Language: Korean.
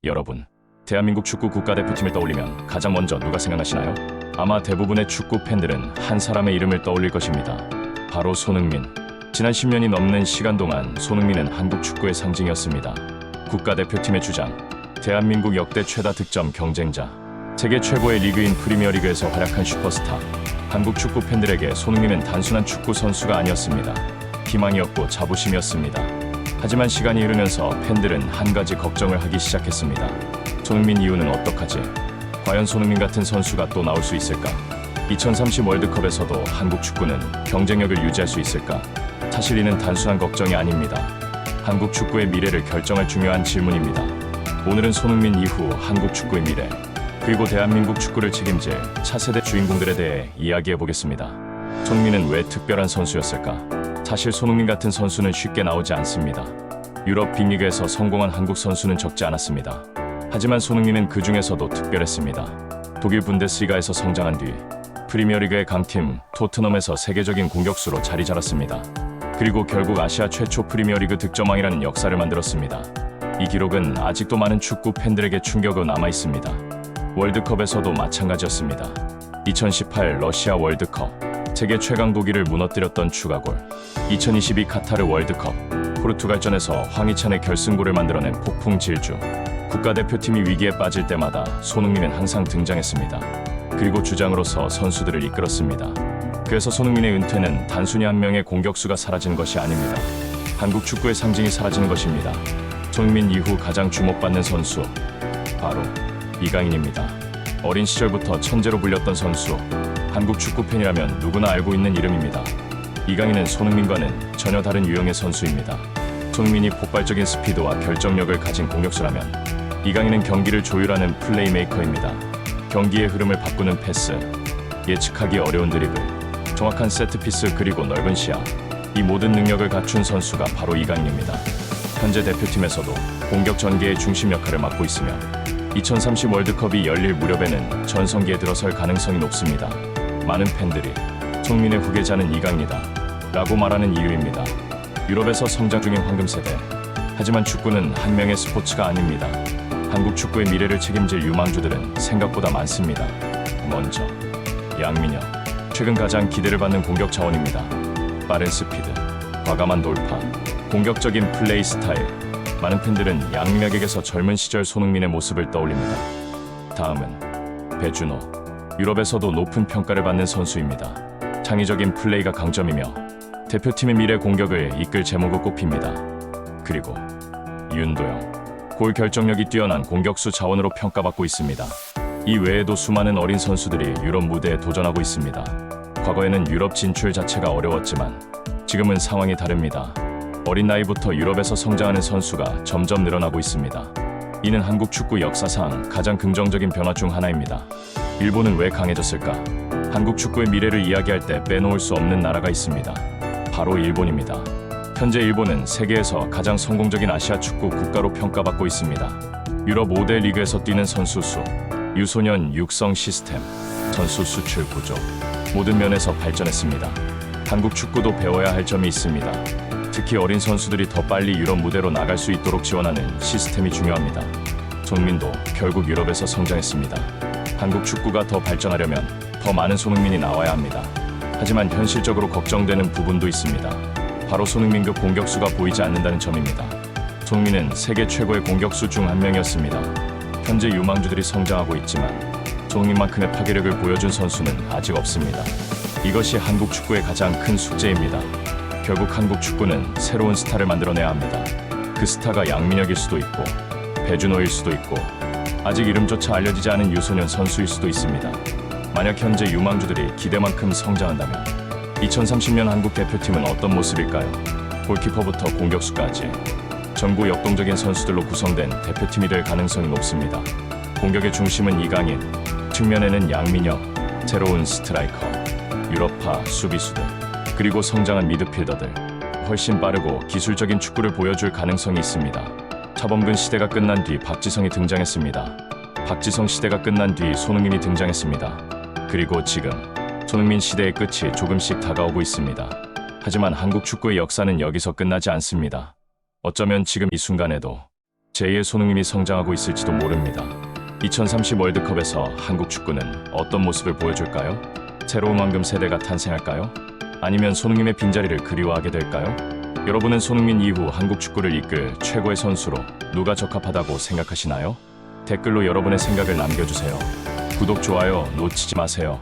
여러분, 대한민국 축구 국가대표팀을 떠올리면 가장 먼저 누가 생각나시나요? 아마 대부분의 축구 팬들은 한 사람의 이름을 떠올릴 것입니다. 바로 손흥민. 지난 10년이 넘는 시간 동안 손흥민은 한국 축구의 상징이었습니다. 국가대표팀의 주장, 대한민국 역대 최다 득점 경쟁자, 세계 최고의 리그인 프리미어리그에서 활약한 슈퍼스타. 한국 축구 팬들에게 손흥민은 단순한 축구 선수가 아니었습니다. 희망이었고 자부심이었습니다. 하지만 시간이 흐르면서 팬들은 한 가지 걱정을 하기 시작했습니다. 손흥민 이후는 어떡하지? 과연 손흥민 같은 선수가 또 나올 수 있을까? 2030 월드컵에서도 한국 축구는 경쟁력을 유지할 수 있을까? 사실 이는 단순한 걱정이 아닙니다. 한국 축구의 미래를 결정할 중요한 질문입니다. 오늘은 손흥민 이후 한국 축구의 미래, 그리고 대한민국 축구를 책임질 차세대 주인공들에 대해 이야기해 보겠습니다. 손흥민은 왜 특별한 선수였을까? 사실 손흥민 같은 선수는 쉽게 나오지 않습니다. 유럽 빅리그에서 성공한 한국 선수는 적지 않았습니다. 하지만 손흥민은 그 중에서도 특별했습니다. 독일 분데스리가에서 성장한 뒤 프리미어리그의 강팀 토트넘에서 세계적인 공격수로 자리 잡았습니다. 그리고 결국 아시아 최초 프리미어리그 득점왕이라는 역사를 만들었습니다. 이 기록은 아직도 많은 축구 팬들에게 충격으로 남아 있습니다. 월드컵에서도 마찬가지였습니다. 2018 러시아 월드컵, 세계 최강 독일을 무너뜨렸던 추가골, 2022 카타르 월드컵, 포르투갈전에서 황희찬의 결승골을 만들어낸 폭풍 질주. 국가대표팀이 위기에 빠질 때마다 손흥민은 항상 등장했습니다. 그리고 주장으로서 선수들을 이끌었습니다. 그래서 손흥민의 은퇴는 단순히 한 명의 공격수가 사라진 것이 아닙니다. 한국 축구의 상징이 사라지는 것입니다. 손흥민 이후 가장 주목받는 선수, 바로 이강인입니다. 어린 시절부터 천재로 불렸던 선수, 한국 축구 팬이라면 누구나 알고 있는 이름입니다. 이강인은 손흥민과는 전혀 다른 유형의 선수입니다. 손흥민이 폭발적인 스피드와 결정력을 가진 공격수라면 이강인은 경기를 조율하는 플레이메이커입니다. 경기의 흐름을 바꾸는 패스, 예측하기 어려운 드리블, 정확한 세트피스 그리고 넓은 시야, 이 모든 능력을 갖춘 선수가 바로 이강인입니다. 현재 대표팀에서도 공격 전개의 중심 역할을 맡고 있으며 2030 월드컵이 열릴 무렵에는 전성기에 들어설 가능성이 높습니다. 많은 팬들이 손흥민의 후계자는 이강인이다 라고 말하는 이유입니다. 유럽에서 성장 중인 황금세대. 하지만 축구는 한 명의 스포츠가 아닙니다. 한국 축구의 미래를 책임질 유망주들은 생각보다 많습니다. 먼저 양민혁. 최근 가장 기대를 받는 공격 자원입니다. 빠른 스피드, 과감한 돌파, 공격적인 플레이 스타일. 많은 팬들은 양민혁에게서 젊은 시절 손흥민의 모습을 떠올립니다. 다음은 배준호. 유럽에서도 높은 평가를 받는 선수입니다. 창의적인 플레이가 강점이며 대표팀의 미래 공격을 이끌 제목으로 꼽힙니다. 그리고 윤도영. 골 결정력이 뛰어난 공격수 자원으로 평가받고 있습니다. 이 외에도 수많은 어린 선수들이 유럽 무대에 도전하고 있습니다. 과거에는 유럽 진출 자체가 어려웠지만 지금은 상황이 다릅니다. 어린 나이부터 유럽에서 성장하는 선수가 점점 늘어나고 있습니다. 이는 한국 축구 역사상 가장 긍정적인 변화 중 하나입니다. 일본은 왜 강해졌을까? 한국 축구의 미래를 이야기할 때 빼놓을 수 없는 나라가 있습니다. 바로 일본입니다. 현재 일본은 세계에서 가장 성공적인 아시아 축구 국가로 평가받고 있습니다. 유럽 5대 리그에서 뛰는 선수 수, 유소년 육성 시스템, 선수 수출 구조, 모든 면에서 발전했습니다. 한국 축구도 배워야 할 점이 있습니다. 특히 어린 선수들이 더 빨리 유럽 무대로 나갈 수 있도록 지원하는 시스템이 중요합니다. 손흥민도 결국 유럽에서 성장했습니다. 한국 축구가 더 발전하려면 더 많은 손흥민이 나와야 합니다. 하지만 현실적으로 걱정되는 부분도 있습니다. 바로 손흥민급 공격수가 보이지 않는다는 점입니다. 손흥민은 세계 최고의 공격수 중 한 명이었습니다. 현재 유망주들이 성장하고 있지만 손흥민만큼의 파괴력을 보여준 선수는 아직 없습니다. 이것이 한국 축구의 가장 큰 숙제입니다. 결국 한국 축구는 새로운 스타를 만들어내야 합니다. 그 스타가 양민혁일 수도 있고 배준호일 수도 있고 아직 이름조차 알려지지 않은 유소년 선수일 수도 있습니다. 만약 현재 유망주들이 기대만큼 성장한다면 2030년 한국 대표팀은 어떤 모습일까요? 골키퍼부터 공격수까지 전구 역동적인 선수들로 구성된 대표팀이 될 가능성이 높습니다. 공격의 중심은 이강인, 측면에는 양민혁, 새로운 스트라이커, 유럽파 수비수들, 그리고 성장한 미드필더들. 훨씬 빠르고 기술적인 축구를 보여줄 가능성이 있습니다. 차범근 시대가 끝난 뒤 박지성이 등장했습니다. 박지성 시대가 끝난 뒤 손흥민이 등장했습니다. 그리고 지금 손흥민 시대의 끝이 조금씩 다가오고 있습니다. 하지만 한국 축구의 역사는 여기서 끝나지 않습니다. 어쩌면 지금 이 순간에도 제2의 손흥민이 성장하고 있을지도 모릅니다. 2030 월드컵에서 한국 축구는 어떤 모습을 보여줄까요? 새로운 황금 세대가 탄생할까요? 아니면 손흥민의 빈자리를 그리워하게 될까요? 여러분은 손흥민 이후 한국 축구를 이끌 최고의 선수로 누가 적합하다고 생각하시나요? 댓글로 여러분의 생각을 남겨주세요. 구독, 좋아요 놓치지 마세요.